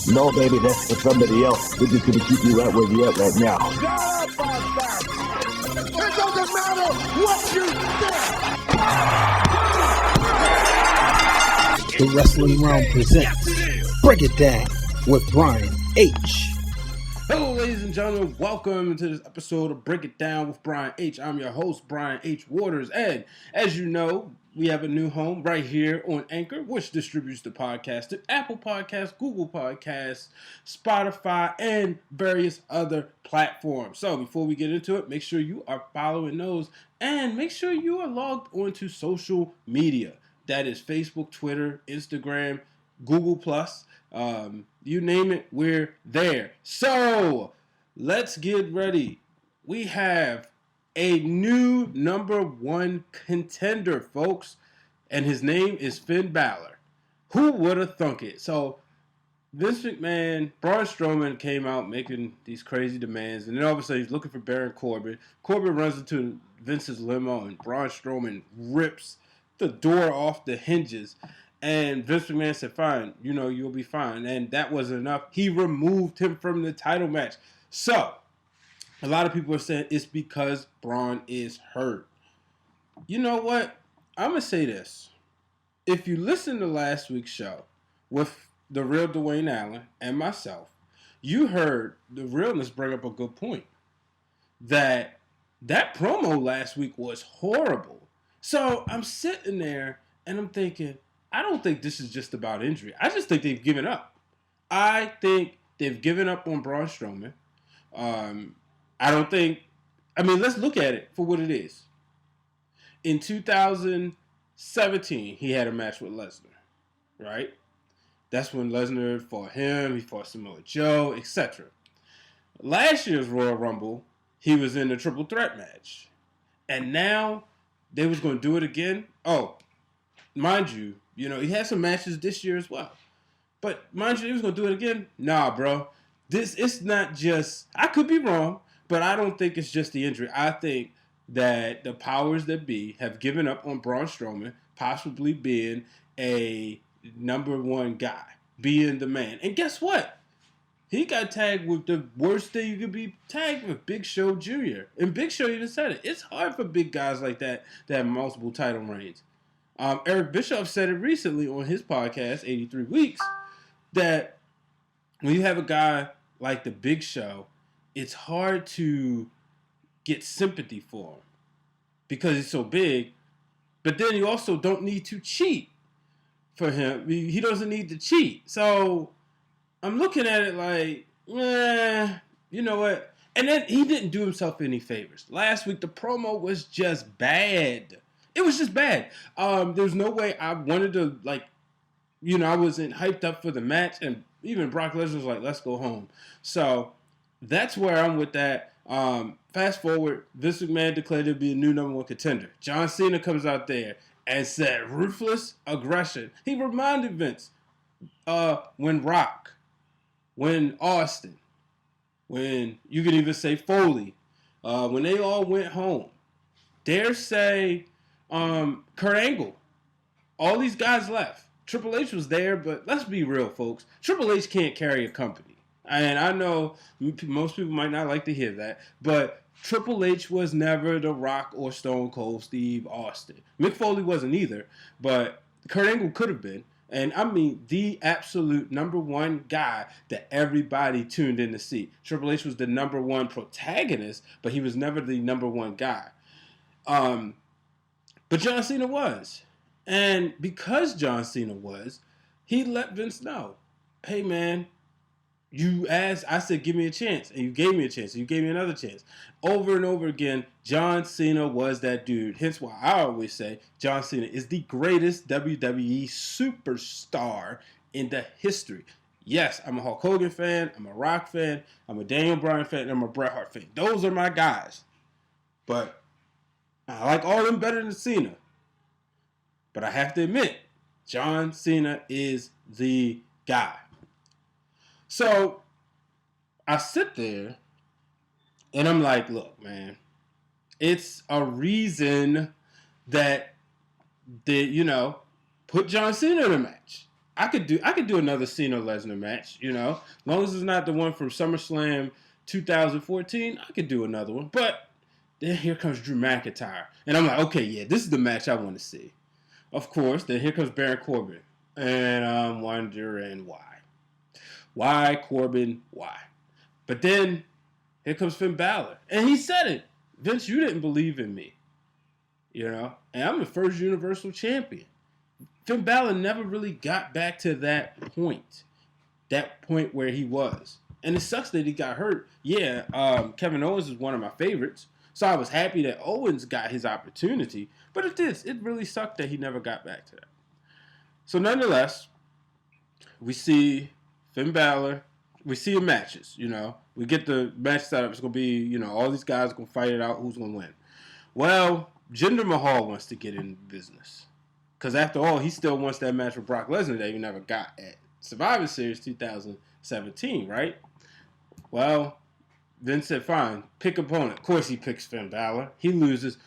No, baby, that's for somebody else. We're just gonna keep you right where you're at right now. It doesn't matter what you think. The Wrestling Wrealm presents Break It Down with Brian H. Hello, ladies and gentlemen. Welcome to this episode of Break It Down with Brian H. I'm your host, Brian H. Waters. And as you know, we have a new home right here on Anchor, which distributes the podcast to Apple Podcasts, Google Podcasts, Spotify, and various other platforms. So before we get into it, make sure you are following those and make sure you are logged onto social media. That is Facebook, Twitter, Instagram, Google+. You name it, we're there. So let's get ready. We have a new number one contender, folks, and his name is Finn Balor. Who would have thunk it? So Vince McMahon, Braun Strowman came out making these crazy demands, and then all of a sudden he's looking for Baron Corbin. Corbin runs into Vince's limo, and Braun Strowman rips the door off the hinges. And Vince McMahon said, fine, you'll be fine. And that wasn't enough. He removed him from the title match. So a lot of people are saying it's because Braun is hurt. You know what? I'm going to say this. If you listen to last week's show with the real Dwayne Allen and myself, you heard the realness bring up a good point. That promo last week was horrible. So I'm sitting there and I'm thinking, I don't think this is just about injury. I just think they've given up. I think they've given up on Braun Strowman. Let's look at it for what it is. In 2017, he had a match with Lesnar, right? That's when Lesnar fought him, he fought Samoa Joe, etc. Last year's Royal Rumble, he was in the triple threat match. And now they was going to do it again. Oh, mind you, he had some matches this year as well. But mind you, he was going to do it again. Nah, bro. It's not just, I could be wrong, but I don't think it's just the injury. I think that the powers that be have given up on Braun Strowman possibly being a number one guy, being the man. And guess what? He got tagged with the worst thing you could be tagged with, Big Show Jr. And Big Show even said it. It's hard for big guys like that to have multiple title reigns. Eric Bischoff said it recently on his podcast, 83 Weeks, that when you have a guy like the Big Show, it's hard to get sympathy for him because he's so big. But then you also don't need to cheat for him. He doesn't need to cheat. So I'm looking at it like, you know what? And then he didn't do himself any favors. Last week, the promo was just bad. It was just bad. There's no way I wanted to, I wasn't hyped up for the match. And even Brock Lesnar was like, let's go home. So that's where I'm with that. Fast forward, Vince McMahon declared to be a new number one contender. John Cena comes out there and said, ruthless aggression. He reminded Vince when Rock, when Austin, when you could even say Foley, when they all went home, dare say Kurt Angle, all these guys left. Triple H was there, but let's be real, folks. Triple H can't carry a company. And I know most people might not like to hear that, but Triple H was never the Rock or Stone Cold Steve Austin. Mick Foley wasn't either, but Kurt Angle could have been. And I mean, the absolute number one guy that everybody tuned in to see. Triple H was the number one protagonist, but he was never the number one guy. But John Cena was. And because John Cena was, he let Vince know, hey, man, you asked, I said, give me a chance. And you gave me a chance. And you gave me another chance. Over and over again, John Cena was that dude. Hence why I always say John Cena is the greatest WWE superstar in the history. Yes, I'm a Hulk Hogan fan. I'm a Rock fan. I'm a Daniel Bryan fan. And I'm a Bret Hart fan. Those are my guys. But I like all of them better than Cena. But I have to admit, John Cena is the guy. So I sit there and I'm like, look, man, it's a reason that they, put John Cena in a match. I could do another Cena Lesnar match, you know, as long as it's not the one from SummerSlam 2014. I could do another one, but then here comes Drew McIntyre, and I'm like, okay, yeah, this is the match I want to see. Of course, then here comes Baron Corbin, and I'm wondering why Corbin, why? But then here comes Finn Balor, and he said it, Vince, you didn't believe in me, you know, and I'm the first Universal Champion. Finn Balor never really got back to that point where he was. And it sucks that he got hurt. Yeah, Kevin Owens is one of my favorites. So I was happy that Owens got his opportunity. But it really sucked that he never got back to that. So nonetheless, we see Finn Balor. We see the matches, you know. We get the match set up. It's going to be, you know, all these guys are going to fight it out. Who's going to win? Well, Jinder Mahal wants to get in business. Because after all, he still wants that match with Brock Lesnar that he never got at Survivor Series 2017, right? Well, Vince said, fine, pick opponent. Of course he picks Finn Balor. He loses.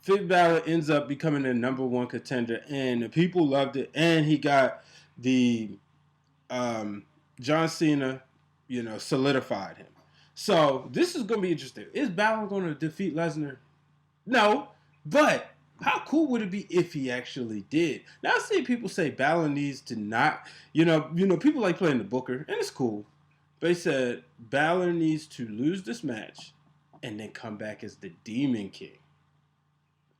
Finn Balor ends up becoming the number one contender, and the people loved it. And he got the John Cena, you know, solidified him. So this is going to be interesting. Is Balor going to defeat Lesnar? No, but how cool would it be if he actually did? Now I see people say Balor needs to not, you know, people like playing the Booker, and it's cool. But they said Balor needs to lose this match and then come back as the Demon King.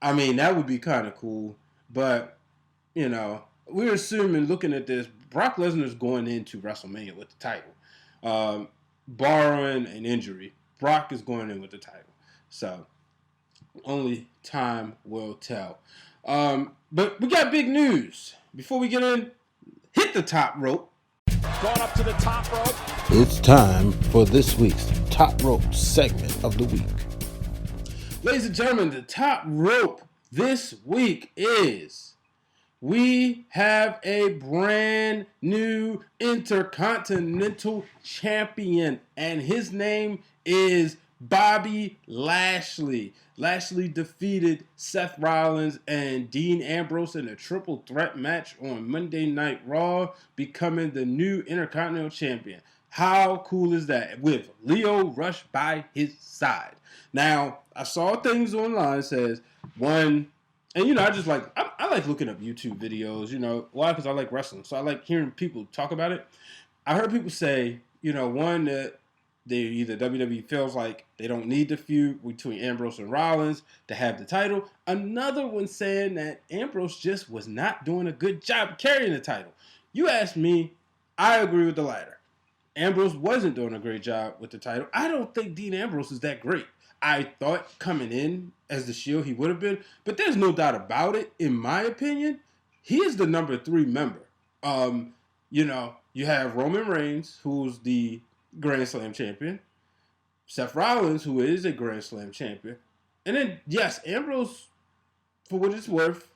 I mean, that would be kind of cool. But, you know, we're assuming, looking at this, Brock Lesnar is going into WrestleMania with the title. Barring an injury, Brock is going in with the title. So only time will tell. But we got big news. Before we get in, hit the top rope. Going up to the top rope. It's time for this week's Top Rope segment of the week. Ladies and gentlemen, the top rope this week is we have a brand new Intercontinental Champion, and his name is Bobby Lashley. Lashley defeated Seth Rollins and Dean Ambrose in a triple threat match on Monday Night Raw, becoming the new Intercontinental Champion. How cool is that? With Lio Rush by his side. Now, I saw things online says one, and you know, I like looking up YouTube videos, you know, why? Because I like wrestling. So I like hearing people talk about it. I heard people say, you know, one, that WWE feels like they don't need the feud between Ambrose and Rollins to have the title. Another one saying that Ambrose just was not doing a good job carrying the title. You ask me, I agree with the latter. Ambrose wasn't doing a great job with the title. I don't think Dean Ambrose is that great. I thought coming in as the Shield he would have been, but there's no doubt about it. In my opinion, he is the number 3 member. You know, you have Roman Reigns, who's the Grand Slam champion, Seth Rollins, who is a Grand Slam champion, and then yes, Ambrose, for what it's worth,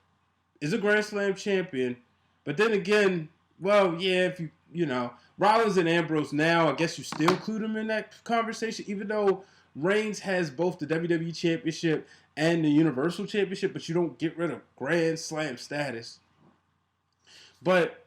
is a Grand Slam champion. But then again, well, yeah, if you know, Rollins and Ambrose now, I guess you still include them in that conversation, even though Reigns has both the WWE Championship and the Universal Championship, but you don't get rid of Grand Slam status. But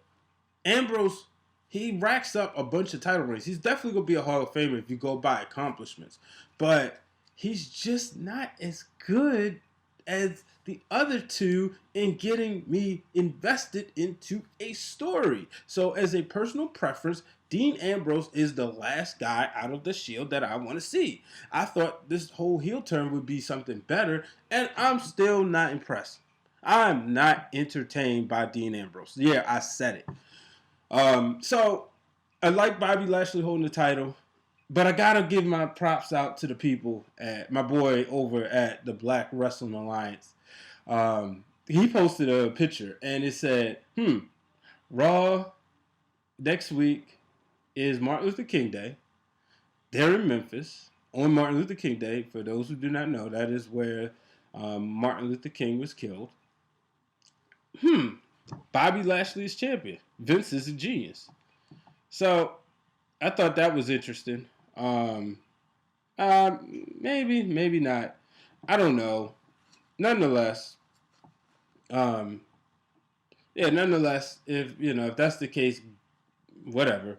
Ambrose, he racks up a bunch of title reigns. He's definitely going to be a Hall of Famer if you go by accomplishments. But he's just not as good as the other two in getting me invested into a story. So as a personal preference, Dean Ambrose is the last guy out of the Shield that I want to see. I thought this whole heel turn would be something better, and I'm still not impressed. I'm not entertained by Dean Ambrose. Yeah, I said it. So I like Bobby Lashley holding the title, but I gotta give my props out to the people at my boy over at the Black Wrestling Alliance. He posted a picture and it said, Raw next week is Martin Luther King Day. They're in Memphis on Martin Luther King Day. For those who do not know, that is where Martin Luther King was killed. Bobby Lashley is champion. Vince is a genius. So I thought that was interesting. Maybe not. I don't know. Nonetheless, Yeah, nonetheless, if that's the case, whatever.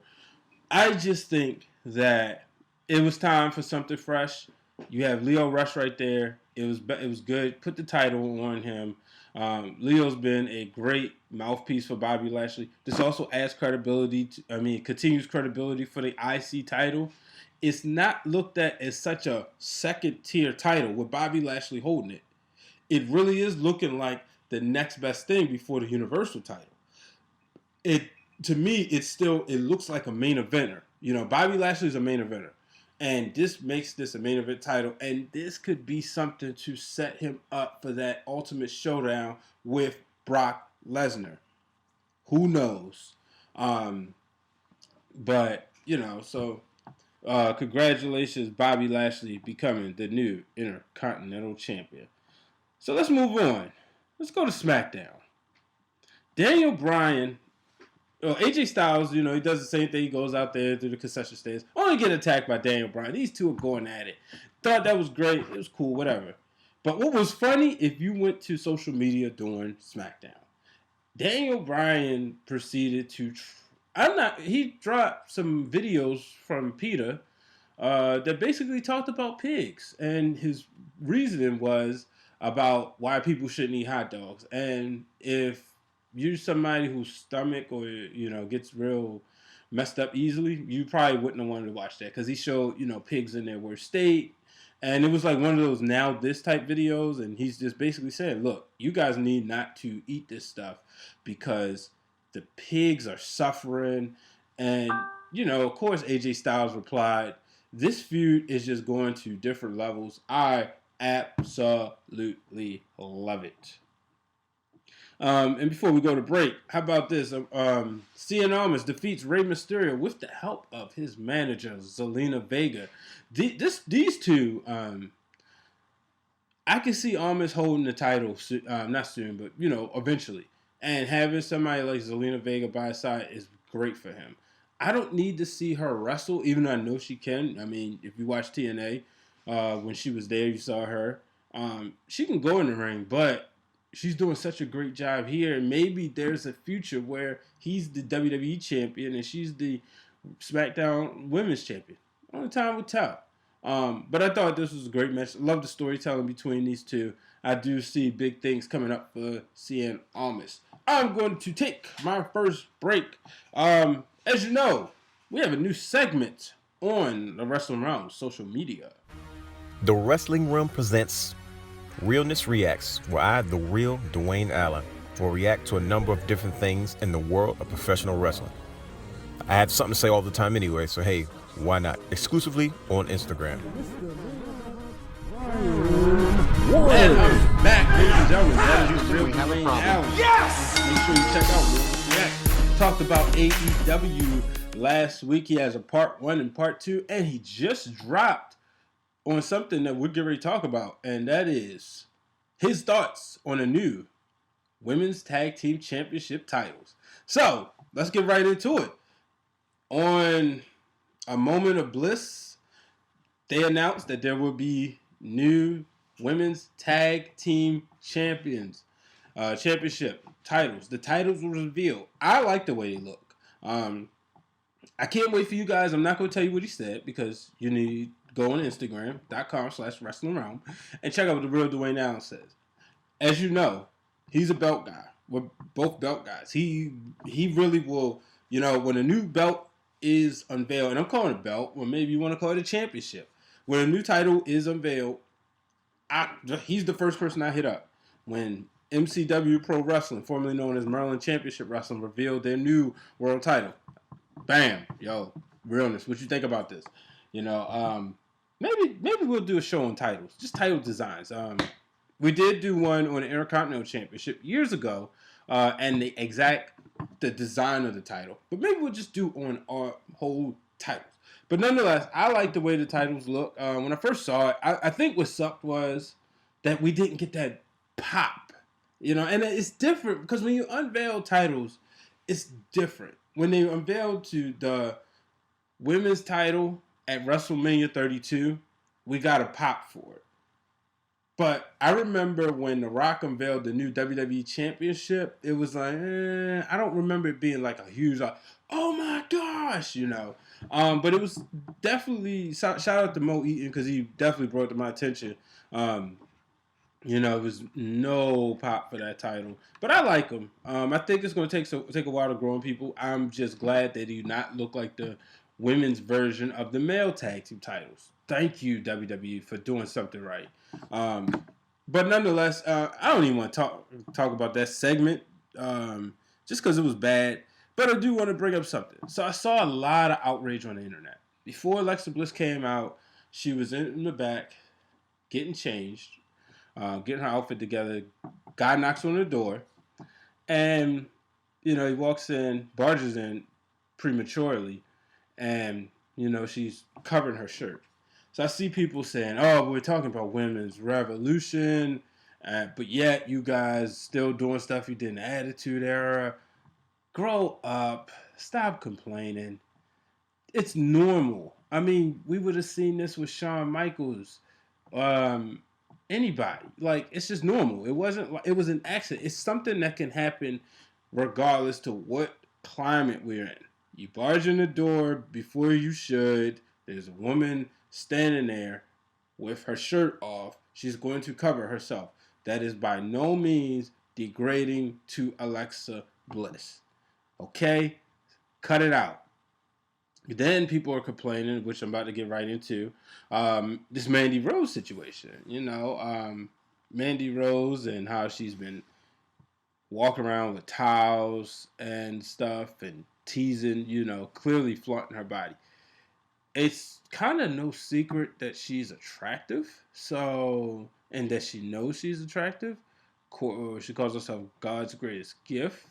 I just think that it was time for something fresh. You have Leo Rush right there. It was good. Put the title on him. Leo's been a great mouthpiece for Bobby Lashley. This also adds credibility. Continues credibility for the IC title. It's not looked at as such a second tier title with Bobby Lashley holding it. It really is looking like the next best thing before the Universal title. It To me, it looks like a main eventer. Bobby Lashley's a main eventer, and this makes this a main event title, and this could be something to set him up for that ultimate showdown with Brock Lesnar. Who knows? But congratulations, Bobby Lashley becoming the new Intercontinental Champion. So let's move on. Let's go to SmackDown. Daniel Bryan. AJ Styles, he does the same thing. He goes out there through the concession stands. Only get attacked by Daniel Bryan. These two are going at it. Thought that was great. It was cool, whatever. But what was funny, if you went to social media during SmackDown, Daniel Bryan proceeded to... He dropped some videos from Peter that basically talked about pigs. And his reasoning was about why people shouldn't eat hot dogs. And if you're somebody whose stomach or gets real messed up easily, you probably wouldn't have wanted to watch that, because he showed pigs in their worst state, and it was like one of those now this type videos, and he's just basically saying, look, you guys need not to eat this stuff because the pigs are suffering. And of course AJ Styles replied, this feud is just going to different levels. I absolutely love it. And before we go to break, how about this? Cien Almas defeats Rey Mysterio with the help of his manager, Zelina Vega. These two, I can see Almas holding the title, not soon, but, eventually. And having somebody like Zelina Vega by his side is great for him. I don't need to see her wrestle, even though I know she can. I mean, if you watch TNA, when she was there, you saw her. She can go in the ring, but she's doing such a great job here. And maybe there's a future where he's the WWE champion and she's the SmackDown Women's champion. Only time will tell. But I thought this was a great match. I love the storytelling between these two. I do see big things coming up for Cien Almas. I'm going to take my first break. As you know, we have a new segment on the Wrestling Realm social media. The Wrestling Realm presents Realness Reacts, where I, the real Dwayne Allen, will react to a number of different things in the world of professional wrestling. I have something to say all the time anyway, so hey, why not? Exclusively on Instagram. And I'm back, ladies and gentlemen. That is your real Dwayne Allen. Yes! Make sure you check out Realness Reacts. Talked about AEW last week. He has a part 1 and part 2, and he just dropped on something that we're getting ready to talk about, and that is his thoughts on the new Women's Tag Team Championship titles. So, let's get right into it. On a moment of bliss, they announced that there will be new Women's Tag Team Championship titles. The titles were revealed. I like the way they look. I can't wait for you guys. I'm not going to tell you what he said, because you need go on Instagram.com/WrestlingRealm and check out what the real Dwayne Allen says. As you know, he's a belt guy. We're both belt guys. He really will, when a new belt is unveiled, and I'm calling it a belt, or maybe you want to call it a championship. When a new title is unveiled, he's the first person I hit up. When MCW Pro Wrestling, formerly known as Maryland Championship Wrestling, revealed their new world title. Bam! Yo, realness. What you think about this? Maybe we'll do a show on titles, just title designs. We did do one on the Intercontinental Championship years ago, and the design of the title. But maybe we'll just do on our whole titles. But nonetheless, I like the way the titles look. When I first saw it, I think what sucked was that we didn't get that pop, and it's different because when you unveil titles, it's different. When they unveiled to the women's title at WrestleMania 32, we got a pop for it. But I remember when The Rock unveiled the new WWE Championship, it was like, I don't remember it being like a huge, like, oh my gosh, you know. But it was definitely, shout out to Mo Eaton because he definitely brought it to my attention. You know, it was no pop for that title. But I like him. I think it's going to take a while to grow on people. I'm just glad they do not look like the women's version of the male tag team titles. Thank you, WWE, for doing something right. But nonetheless, I don't even want to talk about that segment just because it was bad. But I do want to bring up something. So I saw a lot of outrage on the internet. Before Alexa Bliss came out, she was in the back getting changed, getting her outfit together. Guy knocks on the door. And, you know, he walks in, barges in prematurely. And, you know, she's covering her shirt. So I see people saying, oh, we're talking about women's revolution, but yet you guys still doing stuff you did in the Attitude Era. Grow up. Stop complaining. It's normal. I mean, we would have seen this with Shawn Michaels. Anybody. Like, it's just normal. It was an accident. It's something that can happen regardless to what climate we're in. You barge in the door before you should. There's a woman standing there with her shirt off. She's going to cover herself. That is by no means degrading to Alexa Bliss. Okay? Cut it out. Then people are complaining, which I'm about to get right into, this Mandy Rose situation. You know, Mandy Rose and how she's been walking around with towels and stuff and teasing, you know, clearly flaunting her body. It's kind of no secret that she's attractive, and that she knows she's attractive. She calls herself God's greatest gift.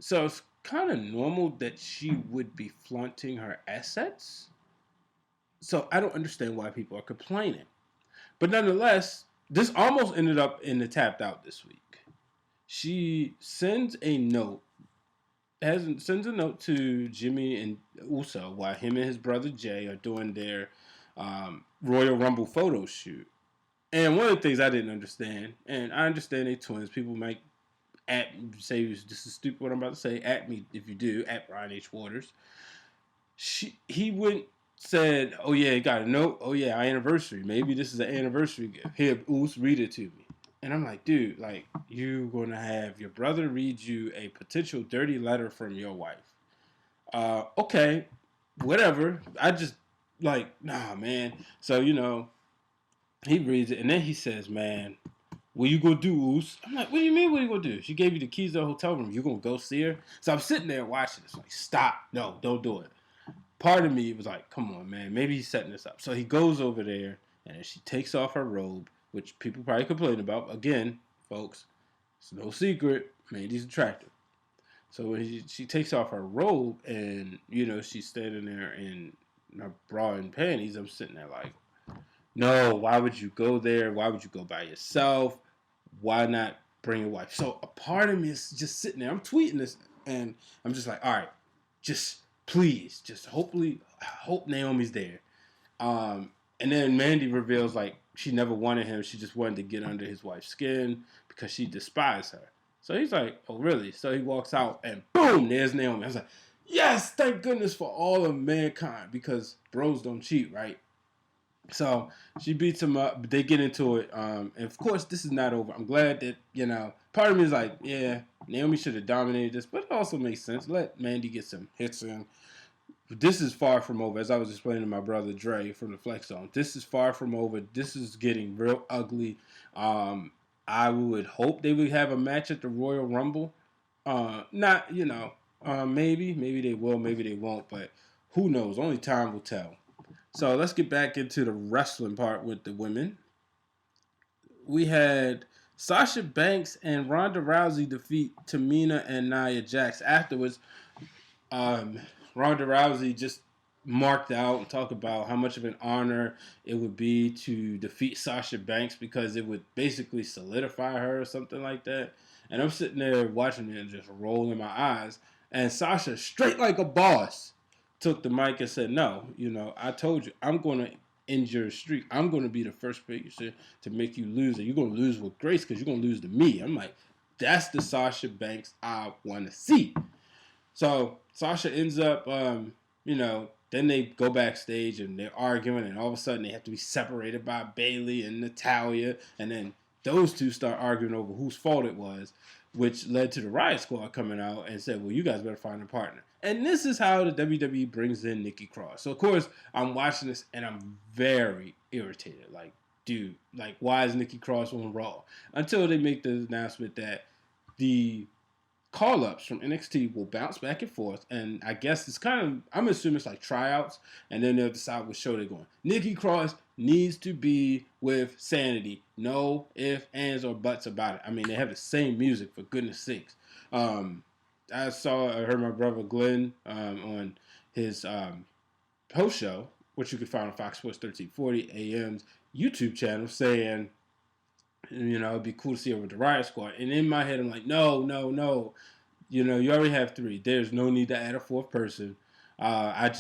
So it's kind of normal that she would be flaunting her assets. So I don't understand why people are complaining. But nonetheless, this almost ended up in the Tapped Out this week. She sends a note to Jimmy and Uso while him and his brother Jay are doing their Royal Rumble photo shoot. And one of the things I didn't understand, and I understand they twins, people might say this is stupid what I'm about to say, at me if you do, at Brian H. Waters. He said, oh yeah, got a note, oh yeah, our anniversary, maybe this is an anniversary gift. Here, Us, read it to me. And I'm like, dude, like, you're going to have your brother read you a potential dirty letter from your wife. Okay, whatever. I just, like, nah, man. So, you know, he reads it, and then he says, man, what you going to do, Oos? I'm like, what do you mean, what you going to do? She gave you the keys to the hotel room. You going to go see her? So I'm sitting there watching this, like, stop. No, don't do it. Part of me was like, come on, man. Maybe he's setting this up. So he goes over there, and she takes off her robe, which people probably complain about. Again, folks, it's no secret, Mandy's attractive. So when she takes off her robe and, you know, she's standing there in her bra and panties, I'm sitting there like, no, why would you go there? Why would you go by yourself? Why not bring your wife? So a part of me is just sitting there. I'm tweeting this, and I'm just like, all right, just please, just hope Naomi's there. And then Mandy reveals, like, she never wanted him. She just wanted to get under his wife's skin because she despised her. So he's like, oh, really? So he walks out, and boom, there's Naomi. I was like, yes, thank goodness for all of mankind, because bros don't cheat, right? So she beats him up, but they get into it. And, of course, this is not over. I'm glad that, you know, part of me is like, yeah, Naomi should have dominated this, but it also makes sense. Let Mandy get some hits in. This is far from over, as I was explaining to my brother Dre from the Flex Zone. This is far from over. This is getting real ugly. I would hope they would have a match at the Royal Rumble. Not, you know, maybe they will, maybe they won't, but who knows? Only time will tell. So let's get back into the wrestling part with the women. We had Sasha Banks and Ronda Rousey defeat Tamina and Nia Jax. Afterwards, Ronda Rousey just marked out and talked about how much of an honor it would be to defeat Sasha Banks because it would basically solidify her or something like that. And I'm sitting there watching it and just rolling my eyes. And Sasha, straight like a boss, took the mic and said, no, you know, I told you, I'm going to end your streak. I'm going to be the first person to make you lose, and you're going to lose with grace because you're going to lose to me. I'm like, that's the Sasha Banks I want to see. So Sasha ends up, then they go backstage and they're arguing, and all of a sudden they have to be separated by Bayley and Natalya, and then those two start arguing over whose fault it was, which led to the Riot Squad coming out and said, well, you guys better find a partner. And this is how the WWE brings in Nikki Cross. So, of course, I'm watching this and I'm very irritated. Like, dude, like, why is Nikki Cross on Raw? Until they make the announcement that the call-ups from NXT will bounce back and forth, and I guess it's kind of, I'm assuming it's like tryouts, and then they'll decide what show they're going. Nikki Cross needs to be with Sanity. No ifs, ands, or buts about it. I mean, they have the same music, for goodness sakes. I heard my brother Glenn on his host show, which you can find on Fox Sports 1340 AM's YouTube channel, saying, it'd be cool to see her with the Riot Squad. And in my head, I'm like, no. You already have 3. There's no need to add a 4th person. I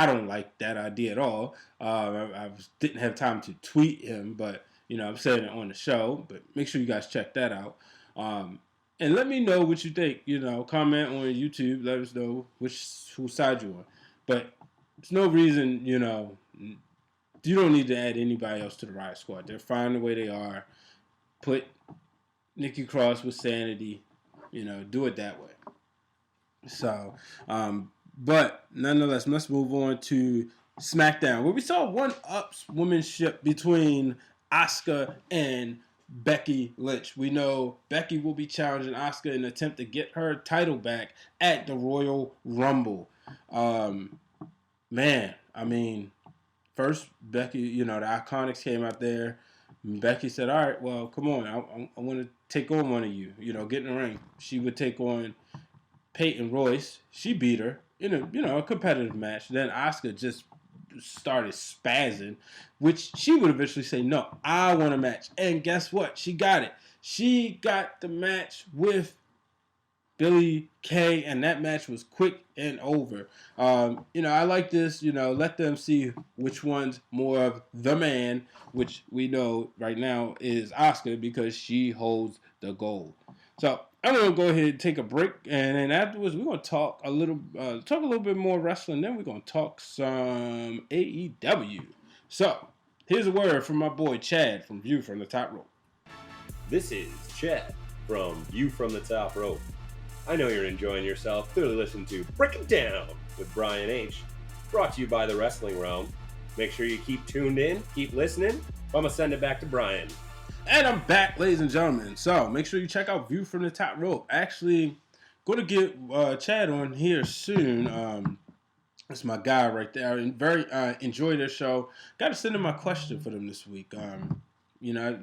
don't like that idea at all. I didn't have time to tweet him, but, I'm saying it on the show. But make sure you guys check that out. And let me know what you think. Comment on YouTube. Let us know whose side you're on. But there's no reason, you don't need to add anybody else to the Riot Squad. They're fine the way they are. Put Nikki Cross with Sanity. Do it that way. So, but nonetheless, let's move on to SmackDown, where we saw one-upswomanship between Asuka and Becky Lynch. We know Becky will be challenging Asuka in an attempt to get her title back at the Royal Rumble. First, Becky, the Iconics came out there. Becky said, all right, well, come on. I want to take on one of you. Get in the ring. She would take on Peyton Royce. She beat her in a competitive match. Then Asuka just started spazzing, which she would eventually say, no, I want a match. And guess what? She got it. She got the match with Billy Kay, and that match was quick and over. I like this, let them see which one's more of the man, which we know right now is Asuka because she holds the gold. So I'm going to go ahead and take a break, and then afterwards we're going to talk a little bit more wrestling, then we're going to talk some AEW. So here's a word from my boy Chad from View from the Top Rope. This is Chad from View from the Top Rope. I know you're enjoying yourself. Clearly listen to Break It Down with Brian H. Brought to you by the Wrestling Realm. Make sure you keep tuned in, keep listening. I'm going to send it back to Brian. And I'm back, ladies and gentlemen. So make sure you check out View from the Top Rope. Actually, going to get Chad on here soon. That's my guy right there. And very enjoy their show. Got to send in my question for them this week. I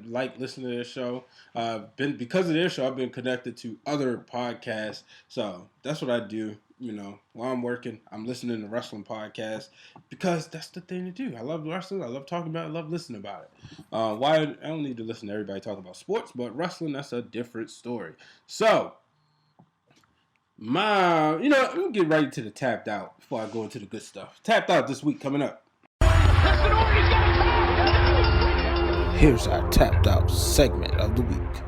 like listening to their show. Because of their show, I've been connected to other podcasts. So that's what I do. While I'm working, I'm listening to wrestling podcasts because that's the thing to do. I love wrestling. I love talking about it. I love listening about it. Why I don't need to listen to everybody talk about sports, but wrestling, that's a different story. So, I'm going to get right to the tapped out before I go into the good stuff. Tapped out this week coming up. Here's our tapped out segment of the week.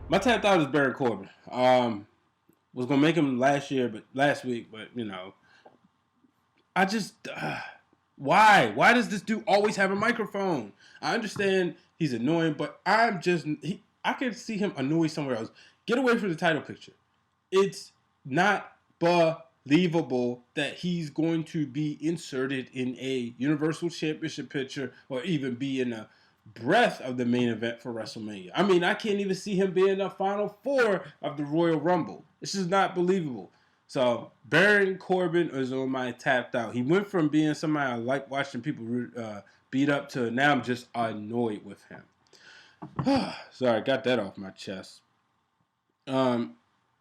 My tapped out is Baron Corbin. Was gonna make him last week, but I just why does this dude always have a microphone? I understand he's annoying, but I can see him annoy somewhere else. Get away from the title picture. It's not believable that he's going to be inserted in a Universal Championship picture or even be in a breath of the main event for WrestleMania. I mean, I can't even see him being in the Final Four of the Royal Rumble. This is not believable. So, Baron Corbin is on my tapped out. He went from being somebody I like watching people beat up to now I'm just annoyed with him. Sorry, got that off my chest.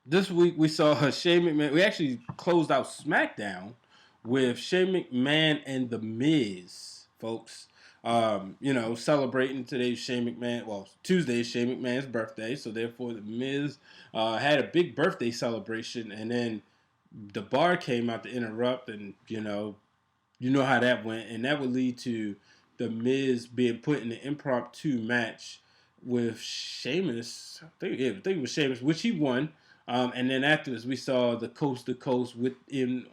This week we saw Shane McMahon. We actually closed out SmackDown with Shane McMahon and The Miz, folks. Celebrating today's Tuesday's Shane McMahon's birthday. So therefore The Miz had a big birthday celebration, and then the bar came out to interrupt, and you know how that went, and that would lead to the Miz being put in an impromptu match with Sheamus. I think it was Sheamus, which he won. And then afterwards, we saw the coast to coast with Shane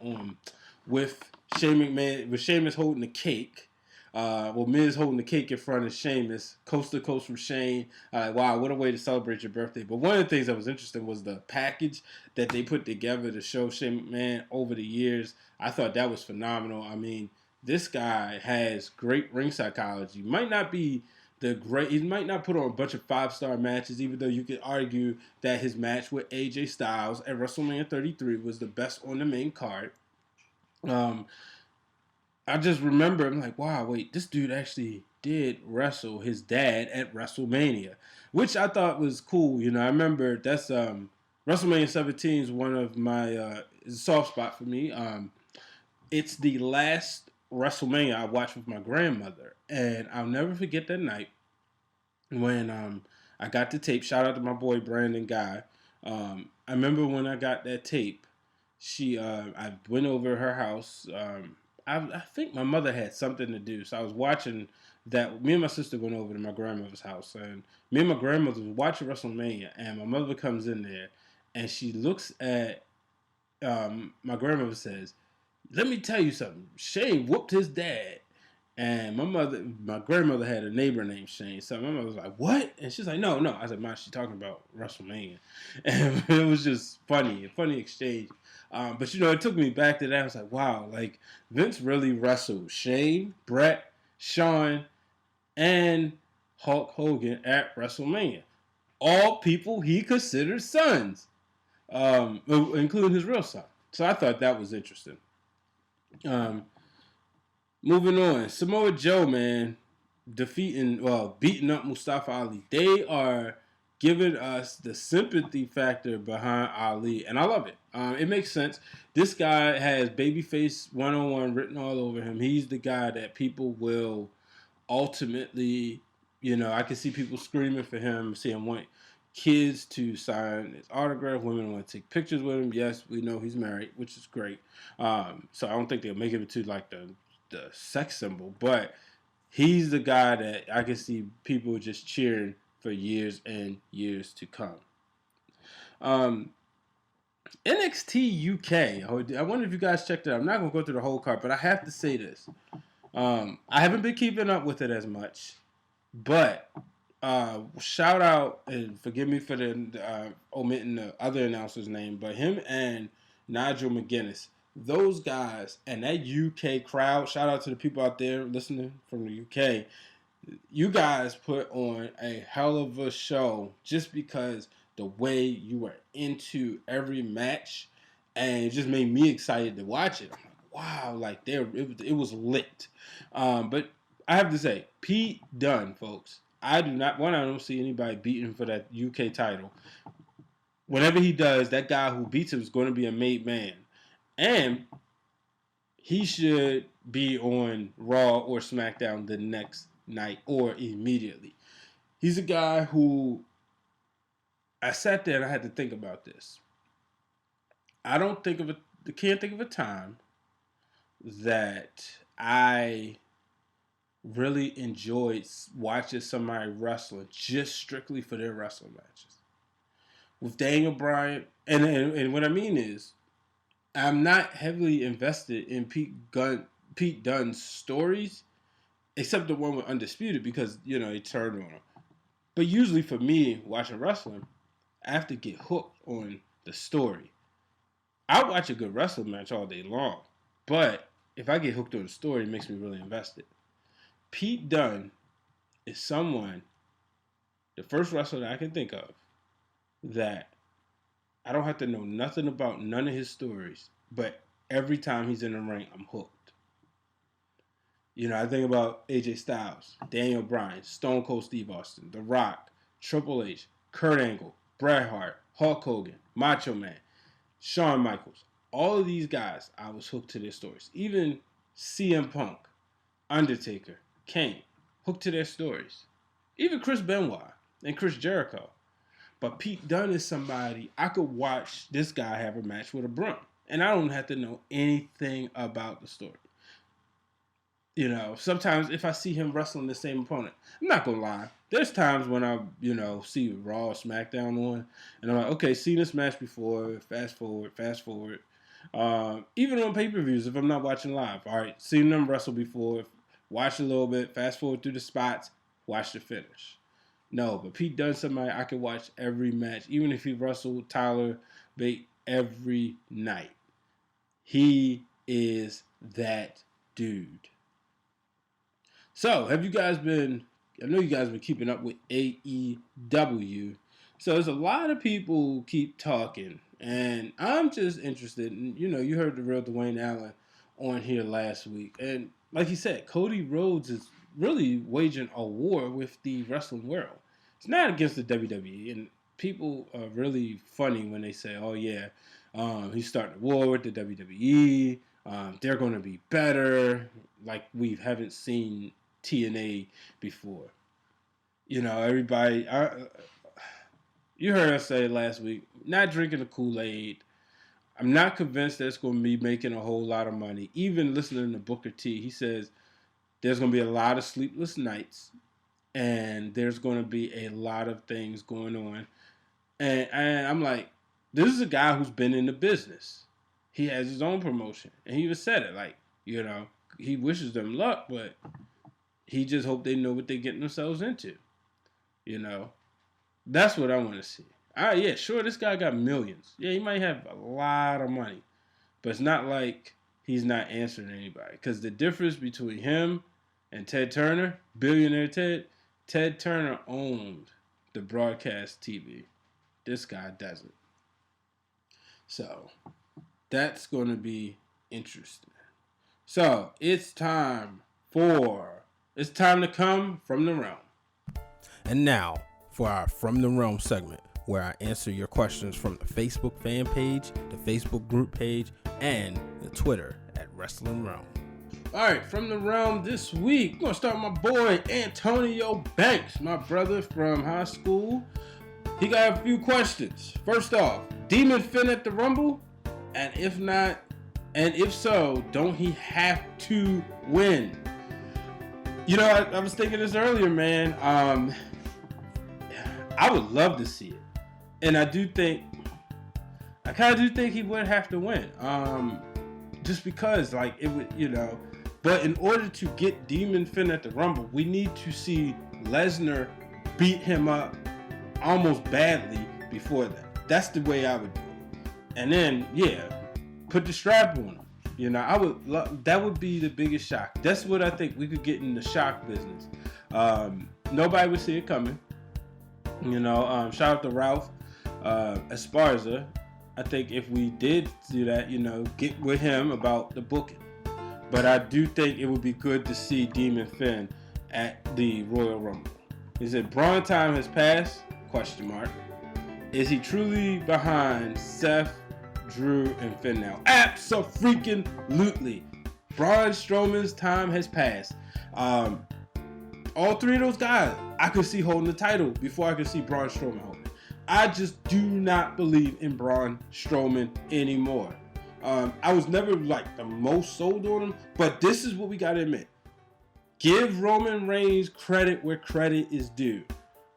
McMahon, with Sheamus holding the cake. Miz holding the cake in front of Sheamus, coast to coast from Shane. Wow, what a way to celebrate your birthday. But one of the things that was interesting was the package that they put together to show Shane McMahon over the years. I thought that was phenomenal. I mean, this guy has great ring psychology. He might not put on a bunch of 5-star matches, even though you could argue that his match with AJ Styles at WrestleMania 33 was the best on the main card. I just remember, I'm like, wow, wait, this dude actually did wrestle his dad at WrestleMania, which I thought was cool. You know, I remember that's WrestleMania 17 is one of my is a soft spot for me. It's the last WrestleMania I watched with my grandmother, and I'll never forget that night when I got the tape. Shout out to my boy Brandon Guy. I remember when I got that tape. I went over her house. I think my mother had something to do, so I was watching that. Me and my sister went over to my grandmother's house, and me and my grandmother was watching WrestleMania, and my mother comes in there, and she looks at my grandmother, says, "Let me tell you something. Shane whooped his dad." And my grandmother had a neighbor named Shane. So my mother was like, "What?" And she's like, No. I said, "Ma, she's talking about WrestleMania." And it was just funny, a funny exchange. But, it took me back to that. I was like, wow, like, Vince really wrestled Shane, Bret, Shawn, and Hulk Hogan at WrestleMania. All people he considered sons, including his real son. So I thought that was interesting. Moving on, Samoa Joe, man, beating up Mustafa Ali. They are giving us the sympathy factor behind Ali, and I love it. It makes sense. This guy has babyface 101 written all over him. He's the guy that people will ultimately, I can see people screaming for him, see him want kids to sign his autograph, women want to take pictures with him. Yes, we know he's married, which is great. So I don't think they'll make it to like the sex symbol, but he's the guy that I can see people just cheering for years and years to come. NXT UK. I wonder if you guys checked it out. I'm not going to go through the whole card, but I have to say this. I haven't been keeping up with it as much, but shout out, and forgive me for the omitting the other announcer's name, but him and Nigel McGuinness, those guys and that UK crowd, shout out to the people out there listening from the UK. You guys put on a hell of a show just because the way you were into every match, and it just made me excited to watch it. I'm like, wow, like it was lit. But I have to say, Pete Dunne, folks, I don't see anybody beating him for that UK title. Whenever he does, that guy who beats him is going to be a made man. And he should be on Raw or SmackDown the next night or immediately. He's a guy who I sat there and I had to think about this. I can't think of a time that I really enjoyed watching somebody wrestling just strictly for their wrestling matches. With Daniel Bryan, and what I mean is, I'm not heavily invested in Pete Dunne's stories, except the one with Undisputed, because, he turned on him. But usually for me, watching wrestling, I have to get hooked on the story. I watch a good wrestling match all day long, but if I get hooked on the story, it makes me really invested. Pete Dunne is someone, the first wrestler that I can think of, that I don't have to know nothing about none of his stories, but every time he's in the ring, I'm hooked. I think about AJ Styles, Daniel Bryan, Stone Cold Steve Austin, The Rock, Triple H, Kurt Angle, Bret Hart, Hulk Hogan, Macho Man, Shawn Michaels. All of these guys, I was hooked to their stories. Even CM Punk, Undertaker, Kane, hooked to their stories. Even Chris Benoit and Chris Jericho. But Pete Dunne is somebody, I could watch this guy have a match with a Braun, and I don't have to know anything about the story. You know, sometimes if I see him wrestling the same opponent, I'm not gonna lie. There's times when I, see Raw or SmackDown on, and I'm like, okay, seen this match before. Fast forward. Even on pay-per-views, if I'm not watching live, all right, seen them wrestle before. Watch a little bit, fast forward through the spots, watch the finish. No, but Pete Dunne, somebody I could watch every match, even if he wrestled Tyler Bate every night. He is that dude. So, I know you guys been keeping up with AEW. So, there's a lot of people keep talking, and I'm just interested in, you heard the real Dwayne Allen on here last week, and like he said, Cody Rhodes is really waging a war with the wrestling world. It's not against the WWE, and people are really funny when they say, oh yeah, he's starting a war with the WWE, they're going to be better, like we haven't seen TNA before. Everybody, you heard us say last week, not drinking the Kool-Aid. I'm not convinced that it's going to be making a whole lot of money. Even listening to Booker T, he says there's going to be a lot of sleepless nights, and there's going to be a lot of things going on. And I'm like, this is a guy who's been in the business. He has his own promotion, and he even said it, like, he wishes them luck, but he just hope they know what they're getting themselves into. That's what I want to see. Yeah, sure, this guy got millions. Yeah, he might have a lot of money, but it's not like he's not answering anybody. Because the difference between him and Ted Turner, billionaire Ted Turner owned the broadcast TV. This guy doesn't. So, that's going to be interesting. So, it's time to come from the realm. And now, for our From the Realm segment, where I answer your questions from the Facebook fan page, the Facebook group page, and the Twitter at Wrestling Realm. All right, From the Realm this week, we're going to start with my boy Antonio Banks, my brother from high school. He got a few questions. First off, Demon Finn at the Rumble? And if not, and if so, don't he have to win? I was thinking this earlier, man. I would love to see it. And I kind of do think he would have to win. Just because, like, it would, But in order to get Demon Finn at the Rumble, we need to see Lesnar beat him up almost badly before that. That's the way I would do it. And then, put the strap on him. I would that would be the biggest shock. That's what I think we could get in the shock business. Nobody would see it coming. Shout out to Ralph Esparza. I think if we did do that, get with him about the booking. But I do think it would be good to see Demon Finn at the Royal Rumble. He said, Braun time has passed? ? Is he behind Seth, Drew, and Finn now? Abso-freaking-lutely. Braun Strowman's time has passed. All three of those guys, I could see holding the title before I could see Braun Strowman holding it. I just do not believe in Braun Strowman anymore. I was never like the most sold on him, but this is what we gotta admit. Give Roman Reigns credit where credit is due.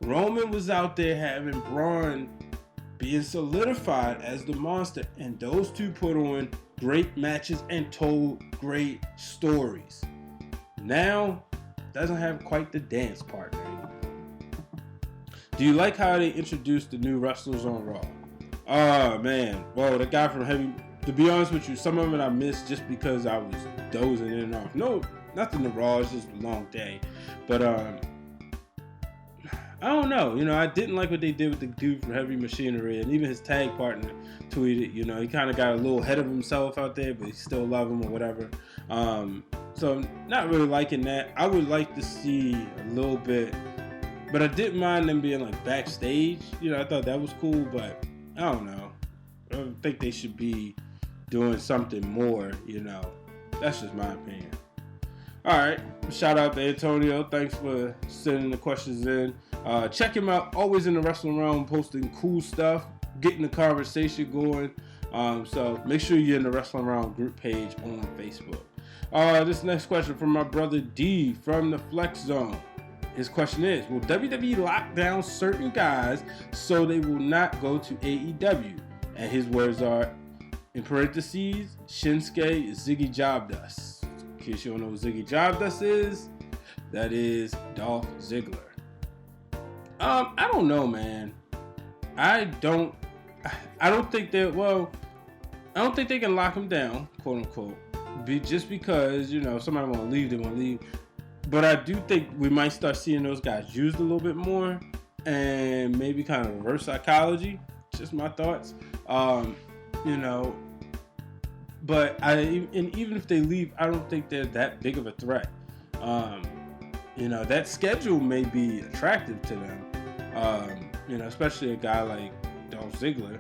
Roman was out there having Braun being solidified as the monster, and those two put on great matches and told great stories. Now, doesn't have quite the dance partner anymore. Do you like how they introduced the new wrestlers on Raw? Oh man, well, the guy from Heavy, to be honest with you, some of it I missed just because I was dozing in and off. No, nothing to Raw, it's just a long day. But I don't know, I didn't like what they did with the dude from Heavy Machinery, and even his tag partner tweeted, he kind of got a little ahead of himself out there, but he still love him or whatever. So I'm not really liking that. I would like to see a little bit, but I didn't mind them being like backstage. I thought that was cool, but I don't know. I think they should be doing something more, That's just my opinion. All right, shout out to Antonio. Thanks for sending the questions in. Check him out. Always in the wrestling realm, posting cool stuff, getting the conversation going. So make sure you're in the wrestling realm group page on Facebook. This next question from my brother D from the Flex Zone. His question is, will WWE lock down certain guys so they will not go to AEW? And his words are, in parentheses, Shinsuke Ziggy Job Dust. In case you don't know what Ziggy Job Dust is, that is Dolph Ziggler. I don't know, man. I don't think they can lock him down, quote unquote, just because, somebody want to leave, they want to leave. But I do think we might start seeing those guys used a little bit more, and maybe kind of reverse psychology. Just my thoughts. But even if they leave, I don't think they're that big of a threat. That schedule may be attractive to them. Especially a guy like Dolph Ziggler,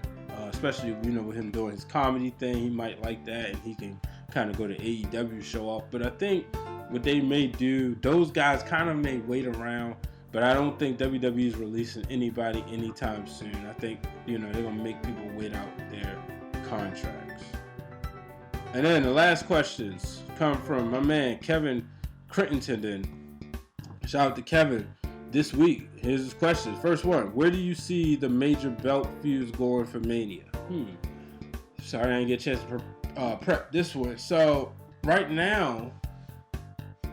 especially, with him doing his comedy thing, he might like that, and he can kind of go to AEW, show off. But I think what they may do, those guys kind of may wait around, but I don't think WWE is releasing anybody anytime soon. I think, they're going to make people wait out their contracts. And then the last questions come from my man, Kevin Crittenden. Shout out to Kevin. This week, here's his question. First one, where do you see the major belt feuds going for Mania? Sorry, I didn't get a chance to prep this one. So, right now,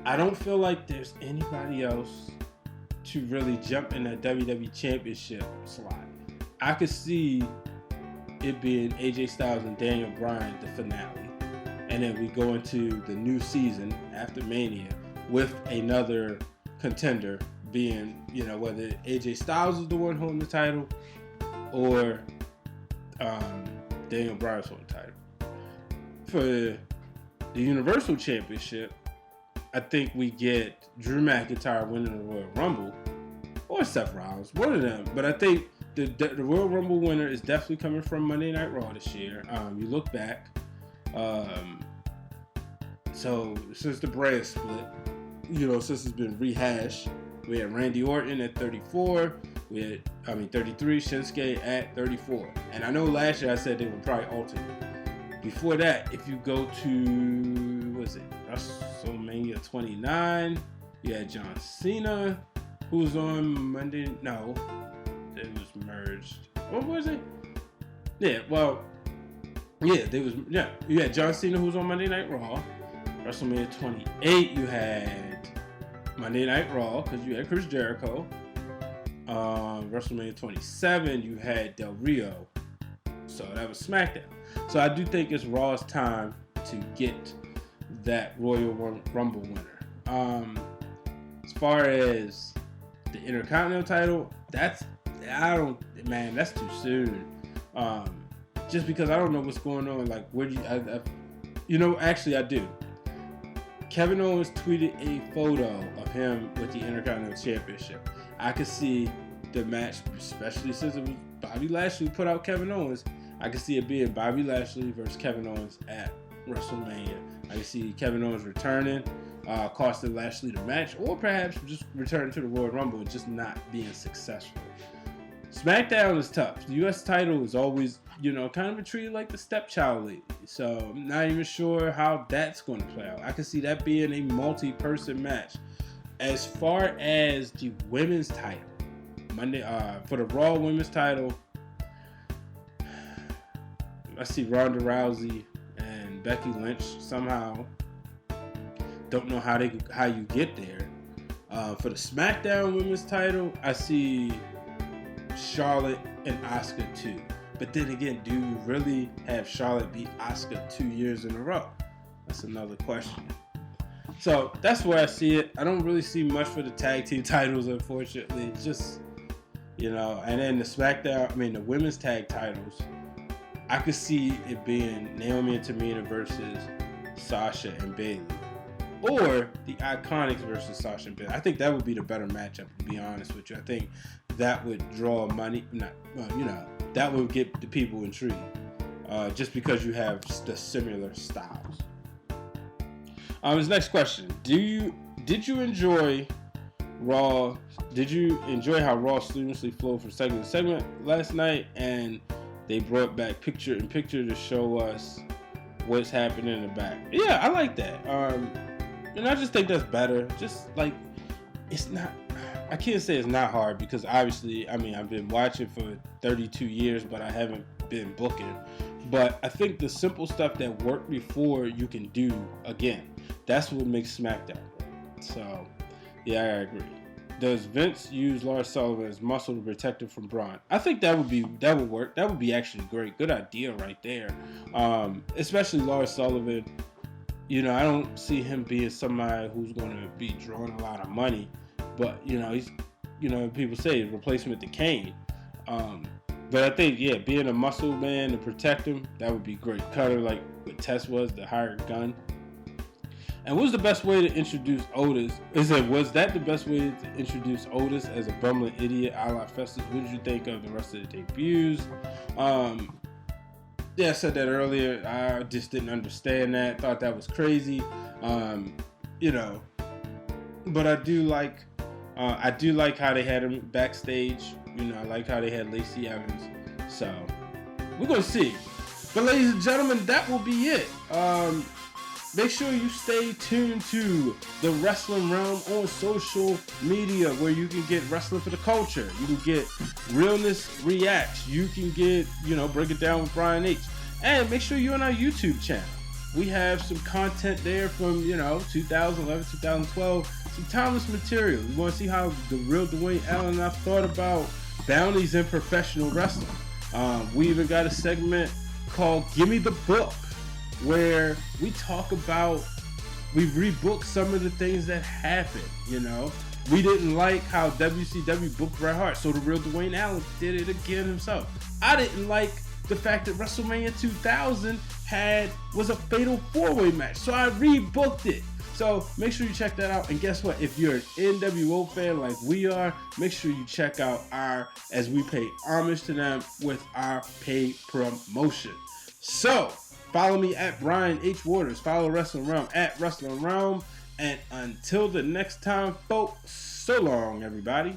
I don't feel like there's anybody else to really jump in that WWE Championship slot. I could see it being AJ Styles and Daniel Bryan, the finale. And then we go into the new season after Mania with another contender being, whether AJ Styles is the one holding the title or Daniel Bryan's holding the title. For the Universal Championship, I think we get Drew McIntyre winning the Royal Rumble or Seth Rollins, one of them. But I think the Royal Rumble winner is definitely coming from Monday Night Raw this year. You look back, so since the brand split, since it's been rehashed, we had Randy Orton at 34. 33, Shinsuke at 34. And I know last year I said they would probably alternate. Before that, if you go to, WrestleMania 29, you had John Cena, who was on Monday. No, it was merged. What was it? You had John Cena, who was on Monday Night Raw. WrestleMania 28, you had Monday Night Raw, because you had Chris Jericho. WrestleMania 27, you had Del Rio. So that was SmackDown. So I do think it's Raw's time to get that Royal Rumble winner. As far as the Intercontinental title, that's too soon. Just because I don't know what's going on. Like, where do you? Actually, I do. Kevin Owens tweeted a photo of him with the Intercontinental Championship. I could see the match, especially since it was Bobby Lashley who put out Kevin Owens. I could see it being Bobby Lashley versus Kevin Owens at WrestleMania. I could see Kevin Owens returning, costing Lashley the match, or perhaps just returning to the Royal Rumble and just not being successful. SmackDown is tough. The U.S. title is always, kind of treated like the stepchild league. So I'm not even sure how that's going to play out. I can see that being a multi-person match. As far as the women's title, for the Raw women's title, I see Ronda Rousey and Becky Lynch somehow. Don't know how you get there. For the SmackDown women's title, I see Charlotte and Asuka too. But then again, do you really have Charlotte beat Asuka 2 years in a row? That's another question. So that's where I see it. I don't really see much for the tag team titles, unfortunately. Just, and then the women's tag titles, I could see it being Naomi and Tamina versus Sasha and Bayley. Or the Iconics versus Sasha and Bayley. I think that would be the better matchup, to be honest with you. I think that would draw money. That would get the people intrigued. Just because you have the similar styles. His next question. Did you enjoy Raw? Did you enjoy how Raw seamlessly flowed from segment to segment last night? And they brought back picture in picture to show us what's happening in the back. Yeah, I like that. And I just think that's better. Just like, it's not, I can't say it's not hard because obviously, I mean, I've been watching for 32 years, but I haven't been booking. But I think the simple stuff that worked before you can do again. That's what makes SmackDown. So, yeah, I agree. Does Vince use Lars Sullivan as muscle to protect him from Braun? I think that would work. That would be actually great. Good idea right there. Especially Lars Sullivan. You know, I don't see him being somebody who's going to be drawing a lot of money. But, you know, he's, you know, people say replacement to Kane. But I think, yeah, being a muscle man to protect him, that would be great. Kind of like what Tess was, the hired gun. And what was the best way to introduce Otis? Was that the best way to introduce Otis as a bumbling idiot a la Festus? What did you think of the rest of the debuts? Yeah, I said that earlier. I just didn't understand that. Thought that was crazy. You know, but I do like how they had him backstage. You know, I like how they had Lacey Evans. So we're gonna see. But ladies and gentlemen, that will be it. Make sure you stay tuned to the Wrestling Realm on social media where you can get Wrestling for the Culture. You can get Realness Reacts. You can get, you know, Break It Down with Brian H. And make sure you're on our YouTube channel. We have some content there from, you know, 2011, 2012. Some timeless material. You want to see how the real Dwayne Allen and I thought about bounties in professional wrestling. We even got a segment called Gimme the Book, where we talk about, we rebook some of the things that happened, you know. We didn't like how WCW booked Bret Hart, so the real Dwayne Allen did it again himself. I didn't like the fact that WrestleMania 2000 was a fatal 4-way match, so I rebooked it. So make sure you check that out. And guess what? If you're an NWO fan like we are, make sure you check out as we pay homage to them with our paid promotion. So follow me at Brian H. Waters. Follow Wrestling Realm at Wrestling Realm. And until the next time, folks, so long, everybody.